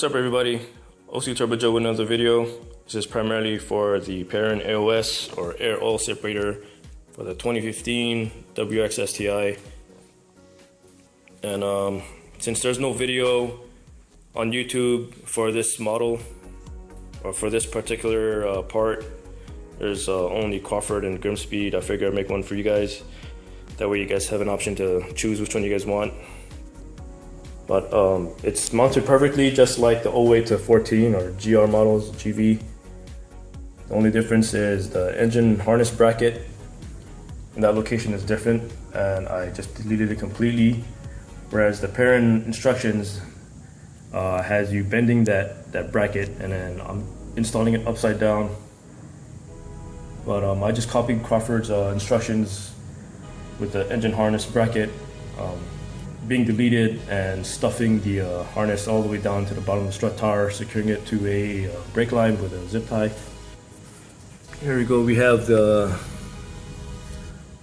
What's up everybody, OCTurboJoe with another video. This is primarily for the Perrin AOS or air oil separator for the 2015 WRX STI. And since there's no video on YouTube for this model or for this particular part, there's only Crawford and Grimspeed. I figured I'd make one for you guys. That way you guys have an option to choose which one you guys want. But it's mounted perfectly just like the 08 to 14 or GR models, GV. The only difference is the engine harness bracket, and that location is different, and I just deleted it completely. Whereas the Perrin instructions has you bending that bracket, and then I'm installing it upside down. But I just copied Crawford's instructions with the engine harness bracket being deleted and stuffing the harness all the way down to the bottom of the strut tower, securing it to a brake line with a zip tie. Here we go, we have the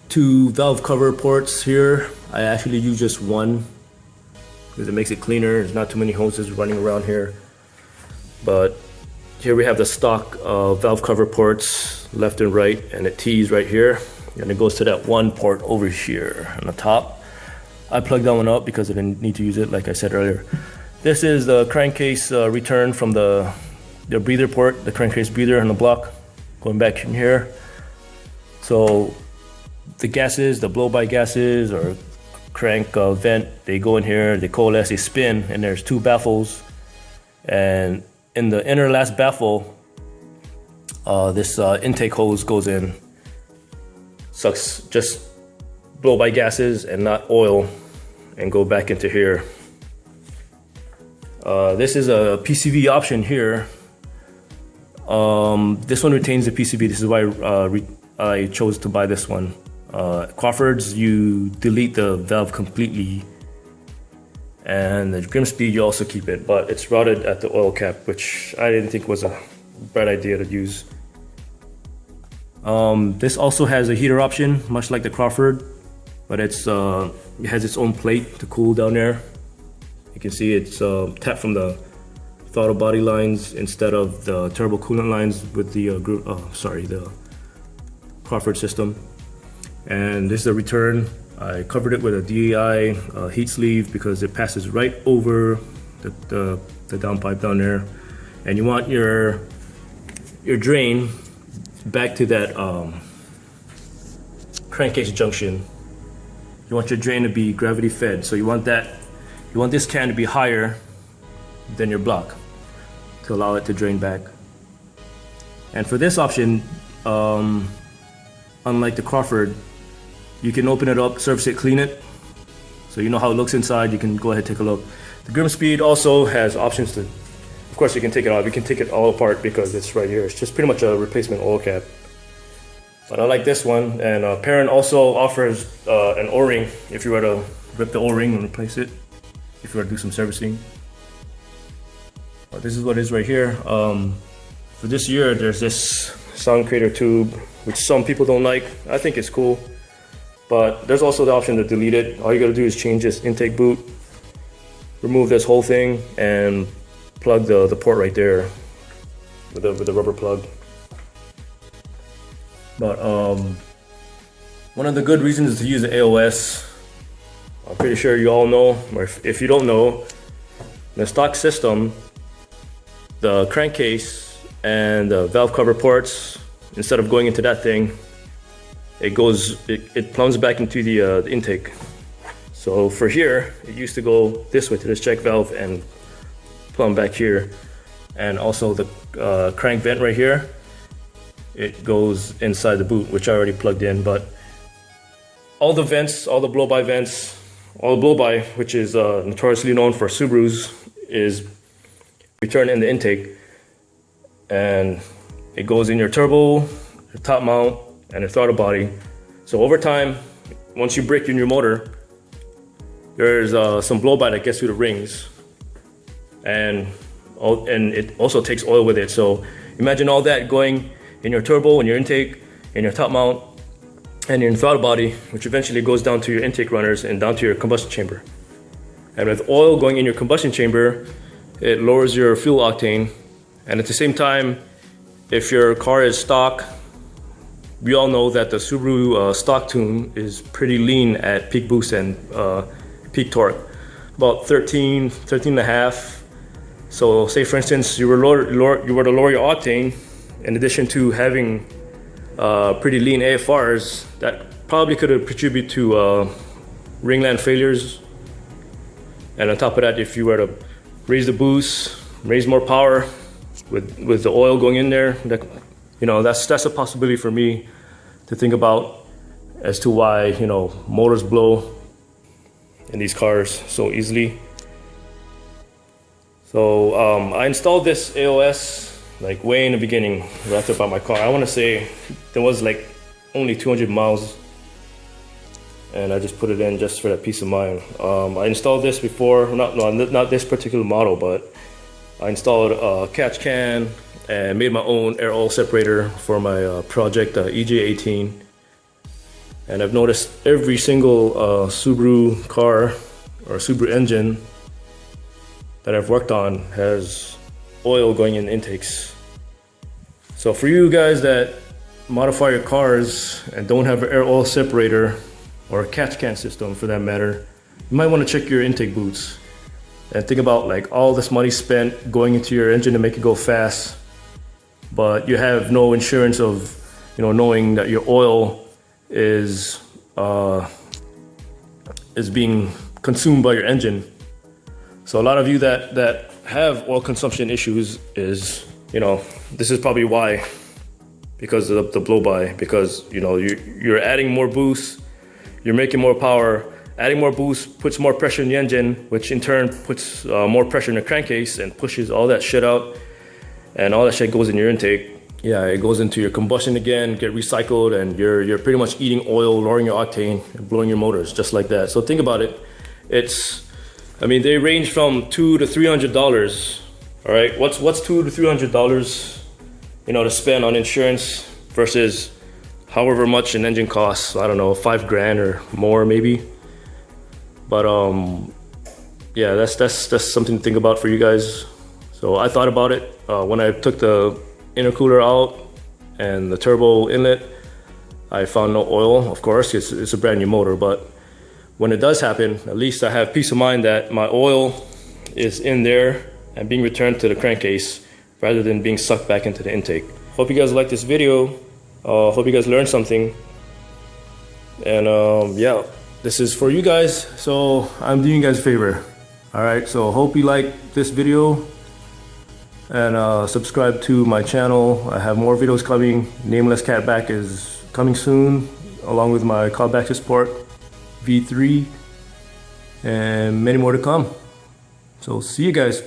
two valve cover ports here. I actually use just one because it makes it cleaner. There's not too many hoses running around here. But here we have the stock valve cover ports left and right, and it tees right here, and it goes to that one port over here on the top. I plugged that one up because I didn't need to use it, like I said earlier. This is the crankcase return from the breather port, the crankcase breather on the block, going back in here. So the gases, the blow-by gases or crank vent, they go in here, they coalesce, they spin, and there's two baffles. And in the inner last baffle, this intake hose goes in, sucks just blow-by gases and not oil, and go back into here. This is a PCV option here. This one retains the PCV. This is why I chose to buy this one. Crawford's, you delete the valve completely, and the Grimspeed you also keep it, but it's routed at the oil cap, which I didn't think was a bad idea to use. This also has a heater option, much like the Crawford, but it has its own plate to cool down there. You can see it's tapped from the throttle body lines instead of the turbo coolant lines with the the Crawford system. And this is the return. I covered it with a DEI heat sleeve because it passes right over the downpipe down there. And you want your drain back to that crankcase junction. You want your drain to be gravity fed, so you want this can to be higher than your block to allow it to drain back. And for this option, unlike the Crawford, you can open it up, service it, clean it, so you know how it looks inside. You can go ahead and take a look. The Grimspeed also has options to, of course you can take it out, you can take it all apart because it's right here. It's just pretty much a replacement oil cap. But I like this one, and Perrin also offers an O-ring if you were to rip the O-ring and replace it, if you were to do some servicing. But this is what it is right here. For this year, there's this sound creator tube, which some people don't like. I think it's cool, but there's also the option to delete it. All you gotta do is change this intake boot, remove this whole thing, and plug the port right there with the rubber plug. But one of the good reasons to use the AOS, I'm pretty sure you all know, or if you don't know, the stock system, the crankcase and the valve cover ports, instead of going into that thing, it plumbs back into the intake. So for here, it used to go this way to this check valve and plumb back here, and also the crank vent right here, it goes inside the boot, which I already plugged in. But all the vents, all the blow-by vents, all the blow-by, which is notoriously known for Subarus, is returned in the intake, and it goes in your turbo, your top mount, and your throttle body. So over time, once you break in your motor, there's some blow-by that gets through the rings, and it also takes oil with it. So imagine all that going in your turbo, in your intake, in your top mount, and your throttle body, which eventually goes down to your intake runners and down to your combustion chamber. And with oil going in your combustion chamber, it lowers your fuel octane, and at the same time, if your car is stock, we all know that the Subaru stock tune is pretty lean at peak boost and peak torque, about 13 and a half. So say for instance you were to lower your octane, in addition to having pretty lean AFRs, that probably could have contributed to ringland failures. And on top of that, if you were to raise the boost, raise more power with the oil going in there, that, you know, that's a possibility for me to think about as to why, you know, motors blow in these cars so easily. So I installed this AOS like way in the beginning when I bought my car. I want to say there was like only 200 miles, and I just put it in just for that peace of mind. I installed this before, not this particular model, but I installed a catch can and made my own air oil separator for my Project EJ18. And I've noticed every single Subaru car or Subaru engine that I've worked on has oil going in intakes. So for you guys that modify your cars and don't have an air oil separator or a catch can system for that matter, you might want to check your intake boots and think about like all this money spent going into your engine to make it go fast, but you have no insurance of, you know, knowing that your oil is being consumed by your engine. So a lot of you that have oil consumption issues is, you know, this is probably why, because of the blow by, because, you know, you're adding more boost, you're making more power. Adding more boost puts more pressure in the engine, which in turn puts more pressure in the crankcase and pushes all that shit out, and all that shit goes in your intake. Yeah, it goes into your combustion again, get recycled, and you're pretty much eating oil, lowering your octane, and blowing your motors just like that. So think about it. I mean, they range from $200 to $300. All right, what's $200 to $300, you know, to spend on insurance versus however much an engine costs? I don't know, $5 grand or more maybe. But yeah, that's something to think about for you guys. So I thought about it when I took the intercooler out and the turbo inlet. I found no oil, of course. It's a brand new motor, but when it does happen, at least I have peace of mind that my oil is in there and being returned to the crankcase rather than being sucked back into the intake. Hope you guys like this video. Hope you guys learned something. And yeah. This is for you guys, so I'm doing you guys a favor. Alright, so hope you like this video, and subscribe to my channel. I have more videos coming. Nameless Catback is coming soon, along with my callback to sport V3, and many more to come. So see you guys.